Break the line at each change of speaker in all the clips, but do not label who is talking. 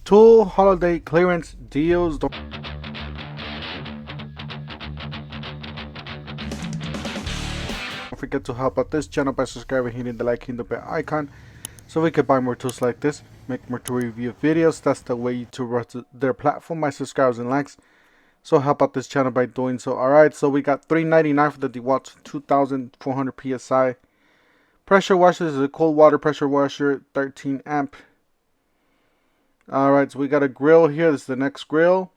Tool holiday clearance deals. Don't forget to help out this channel by subscribing, hitting the like, hitting the bell icon, so we can buy more tools like this, make more tool review videos. That's the way to run their platform, my subscribers and likes. So help out this channel by doing so. Alright, so we got $3.99 for the DeWalt 2400 PSI. Pressure washer. This is a cold water pressure washer, 13 amp. Alright, so we got a grill here. This is the next grill.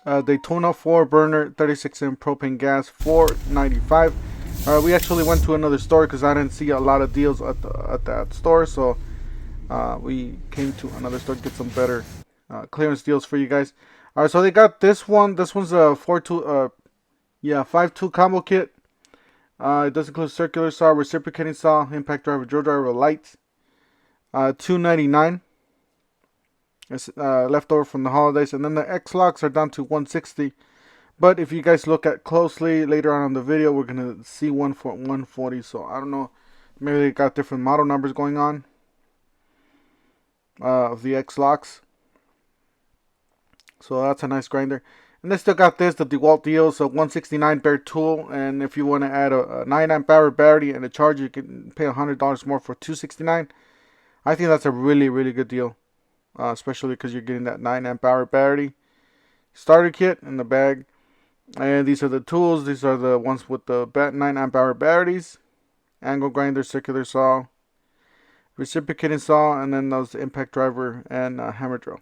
Daytona 4 burner, 36 amp propane gas, $4.95. Alright, we actually went to another store because I didn't see a lot of deals at that store. So we came to another store to get some better clearance deals for you guys. Alright, so they got this one. This one's a 5-tool combo kit. It does include circular saw, reciprocating saw, impact driver, drill driver, light. $2.99. It's leftover from the holidays, and then the X-locks are down to $160. But if you guys look at closely later on in the video, we're gonna see one for $140. So I don't know, maybe they got different model numbers going on of the X-locks. So that's a nice grinder. And they still got this, the DeWalt deal, so $169 bare tool. And if you want to add a 9 amp hour battery and a charger, you can pay $100 more for $269. I think that's a really, really good deal, especially because you're getting that 9 amp hour battery. Starter kit in the bag. And these are the tools. These are the ones with the 9 amp hour batteries. Angle grinder, circular saw, reciprocating saw, and then those impact driver and hammer drill.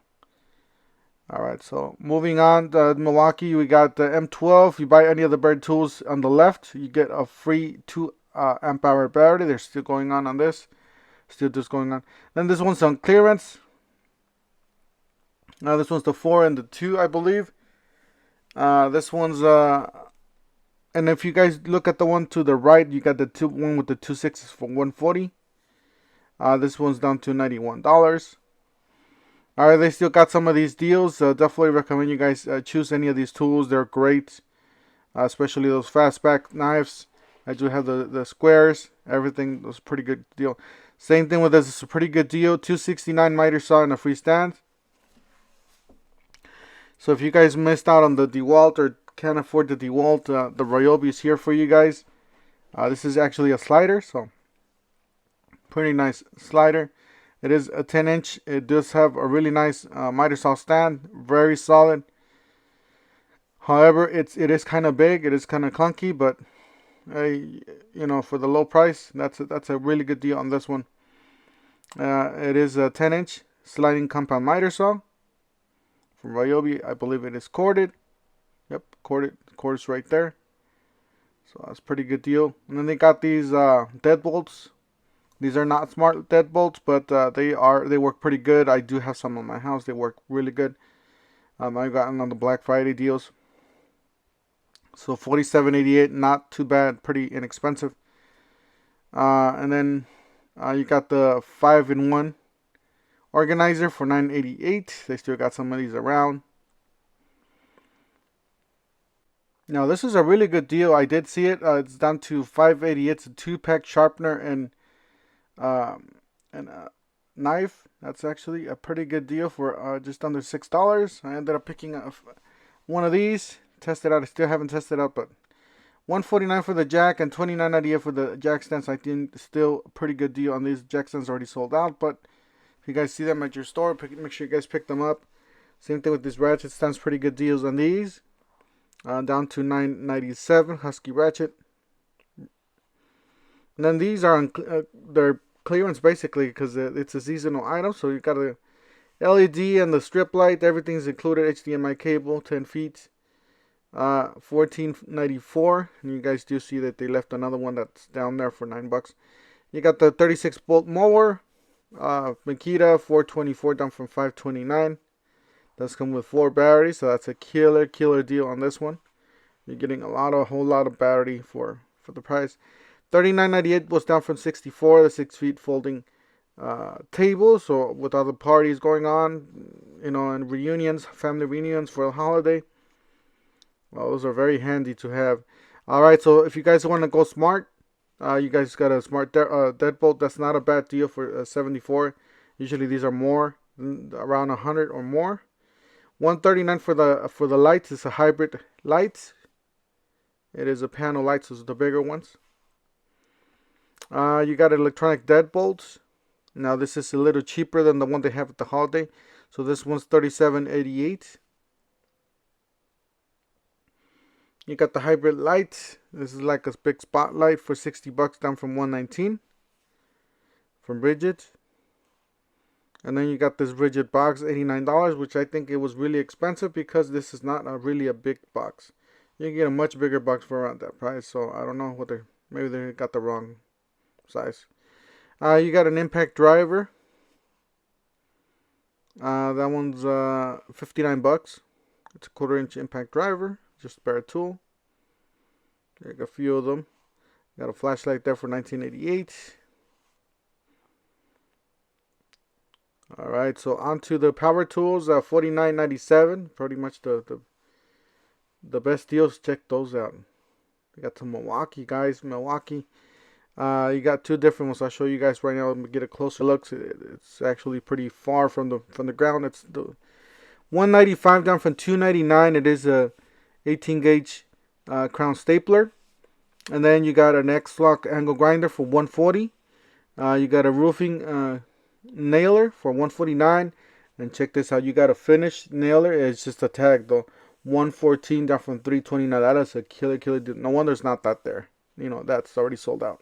Alright, so moving on to Milwaukee, we got the M12. If you buy any of the bird tools on the left, you get a free 2 amp hour battery. They're still going on this. Still just going on. Then this one's on clearance. Now this one's the 4 and the 2, I believe. This one's and if you guys look at the one to the right, you got the one with the 2 6s for $140. This one's down to $91. Alright, they still got some of these deals. Definitely recommend you guys choose any of these tools. They're great, especially those fastback knives. I do have the squares. Everything was a pretty good deal. Same thing with this. It's a pretty good deal. $269 miter saw and a free stand. So if you guys missed out on the DeWalt or can't afford the DeWalt, the Ryobi is here for you guys. This is actually a slider, so pretty nice slider. It is a 10-inch. It does have a really nice miter saw stand, very solid. However, it is kind of big. It is kind of clunky, but you know, for the low price, that's a really good deal on this one. It is a 10-inch sliding compound miter saw from Ryobi. I believe it is corded. Yep, corded. Cord's right there. So that's a pretty good deal. And then they got these deadbolts. These are not smart deadbolts, but they work pretty good. I do have some in my house. They work really good. I got them on the Black Friday deals. So $47.88, not too bad, pretty inexpensive. And then you got the 5-in-1 organizer for $9.88. They still got some of these around. Now this is a really good deal. I did see it. It's down to $5.88. It's a 2-pack sharpener and a knife. That's actually a pretty good deal for just under $6. I ended up picking up one of these. Test it out. I still haven't tested it out, but $149 for the jack and $29.98 for the jack stands. I think still a pretty good deal on these. Jack stands already sold out, but if you guys see them at your store, make sure you guys pick them up. Same thing with these ratchet stands. Pretty good deals on these. Down to $9.97 Husky ratchet. And then these are on they're clearance basically because it's a seasonal item. So you got a LED and the strip light. Everything's included. HDMI cable, 10 feet. $14.94. And you guys do see that they left another one that's down there for $9. You got the 36 bolt mower. Makita, $424 down from $529. Does come with 4 batteries, so that's a killer deal on this one. You're getting a whole lot of battery for the price. $39.98 was down from $64. The 6 feet folding table. So with all the parties going on, you know, and reunions, family reunions for a holiday, well, those are very handy to have. All right, so if you guys want to go smart, you guys got a smart deadbolt. That's not a bad deal for $74. Usually these are more, around 100 or more. $139 for the lights. It's a hybrid light. It is a panel light, so it's the bigger ones. You got electronic deadbolts. Now this is a little cheaper than the one they have at the holiday. So this one's $37.88. You got the hybrid light. This is like a big spotlight for $60, down from $119 from Rigid. And then you got this Rigid box, $89, which I think it was really expensive because this is not really a big box. You can get a much bigger box for around that price. So I don't know what maybe they got the wrong size. You got an impact driver. That one's $59. It's a 1/4-inch impact driver, just a spare tool. Got a few of them. Got a flashlight there for $19.88. All right, so onto the power tools. $49.97. Pretty much the best deals. Check those out. We got some Milwaukee, guys. Milwaukee. You got two different ones. I'll show you guys right now. Let me get a closer look. It's actually pretty far from the ground. It's the $195 down from $299. It is a 18 gauge crown stapler. And then you got an X-Lock angle grinder for $140. You got a roofing nailer for $149. And check this out. You got a finished nailer. It's just a tag though. $114 down from $329. That is a killer deal. No wonder it's not that there. You know, that's already sold out.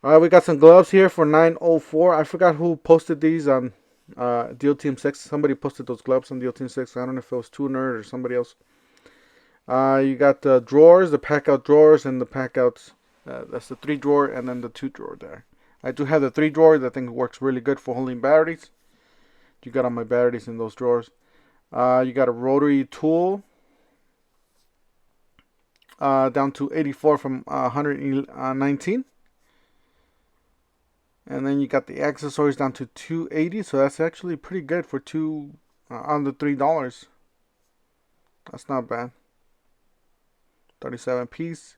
All right, we got some gloves here for $904. I forgot who posted these on Deal Team 6. Somebody posted those gloves on Deal Team 6. I don't know if it was Tuner or somebody else. You got the drawers, the pack out drawers, and the pack outs. That's the 3 drawer and then the 2 drawer there. I do have the 3 drawer. That thing works really good for holding batteries. You got all my batteries in those drawers. You got a rotary tool. Down to $84 from $119. And then you got the accessories down to $280. So that's actually pretty good for under $3. That's not bad. 37 piece.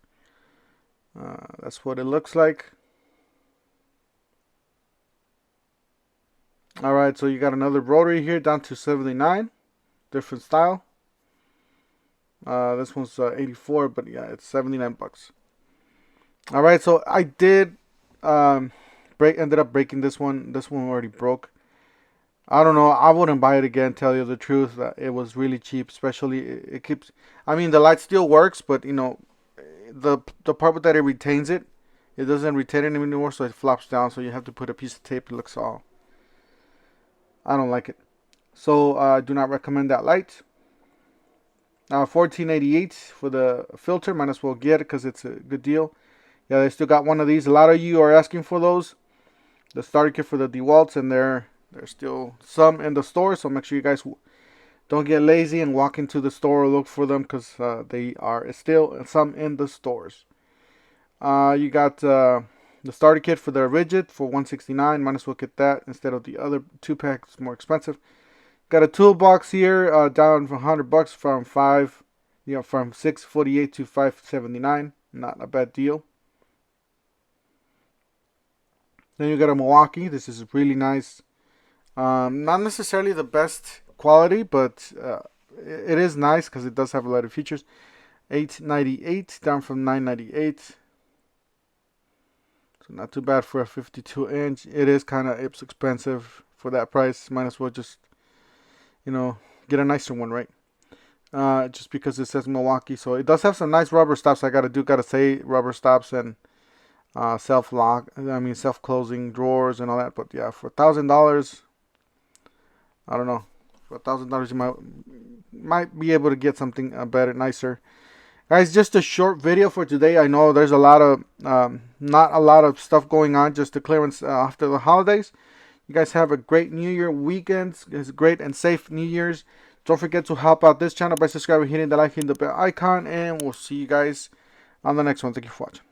That's what it looks like. All right, so you got another rotary here down to $79. Different style. This one's $84, but yeah, it's $79. All right, so I did ended up breaking this one. This one already broke. I don't know. I wouldn't buy it again. Tell you the truth, it was really cheap. Especially it keeps. I mean, the light still works, but you know, the part that it retains it doesn't retain it anymore, so it flops down. So you have to put a piece of tape. It looks all. I don't like it. So I do not recommend that light. $14.88 for the filter. Might as well get it because it's a good deal. Yeah, they still got one of these. A lot of you are asking for those. The starter kit for the DeWalt's, and there's still some in the store. So make sure you guys don't get lazy and walk into the store or look for them, because they are still some in the stores. You got the starter kit for the Rigid for $169. Might as well get that instead of the other 2-packs, more expensive. Got a toolbox here, down from $100 from from $648 to $579. Not a bad deal. Then you got a Milwaukee. This is really nice. Not necessarily the best quality, but it is nice because it does have a lot of features. $898 down from $998. So not too bad for a 52-inch. It is kind of expensive for that price. Might as well just, you know, get a nicer one, right? Just because it says Milwaukee. So it does have some nice rubber stops. I gotta say, rubber stops and self-closing drawers and all that. But yeah, for $1,000, I don't know. For $1,000, you might be able to get something better, nicer. Guys, just a short video for today. I know there's a lot of not a lot of stuff going on, just the clearance after the holidays. You guys have a great New Year weekend. It's great and safe New Year's. Don't forget to help out this channel by subscribing, hitting the like, hitting the bell icon, and we'll see you guys on the next one. Thank you for watching.